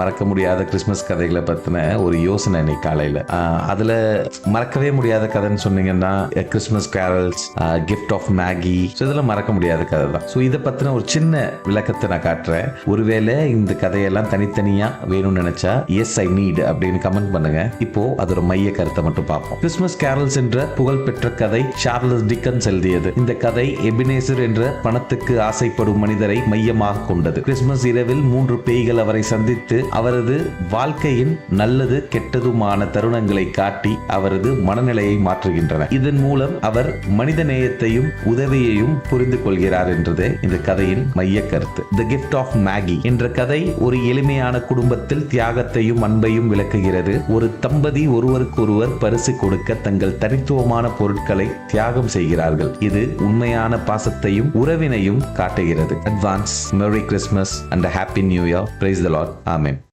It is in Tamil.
மறக்க முடியாத கிறிஸ்மஸ் கதைகளை பற்றின ஒரு யோசனை இன்னைக்கு காலையில். அதில் மறக்கவே முடியாத கதைன்னு சொன்னீங்கன்னா Christmas carols, gift of Magi. So இதெல்லாம் மறக்க முடியாத கதை தான். ஸோ இதை பற்றின ஒரு சின்ன விளக்கத்தை நான் காட்டுறேன். ஒருவேளை இந்த கதையெல்லாம் தனித்தனியாக வேணும்னு நினைச்சா எஸ் ஐ நீட் அப்படின்னு கமெண்ட் பண்ணுங்க. இப்போ அதோட மைய கருத்தை மட்டும் பார்ப்போம். கிறிஸ்மஸ் கேரல்ஸ் என்ற புகழ்பெற்ற கதை சார்லஸ் டிக்கன்ஸ் எழுதியது. இந்த கதை எபினேசர் என்ற பணத்துக்கு ஆசைப்படும் மனிதரை மையமாக கொண்டது. கிறிஸ்மஸ் இரவில் 3 பேய்கள் அவரை சந்தித்து அவரது வாழ்க்கையின் நல்லது கெட்டதுமான தருணங்களை காட்டி அவரது மனநிலையை மாற்றுகின்றன. இதன் மூலம் அவர் மனித நேயத்தையும் உதவியையும் புரிந்து கொள்கிறார் என்றது இந்த கதையின் மைய கருத்து. தி கிஃப்ட் ஆஃப் மேகி என்ற கதை ஒரு எளிமையான குடும்பத்தில் தியாகத்தையும் அன்பையும் விளக்குகிறது. ஒரு தம்பதி ஒருவருக்கொருவர் பரிசு கொடுக்க தங்கள் தனித்துவமான பொருட்களை தியாகம் செய்கிறார்கள். இது உண்மையான பாசத்தையும் உறவினையும் காட்டுகிறது. அட்வான்ஸ் மெரி Christmas and happy new year. Praise the Lord. Amen.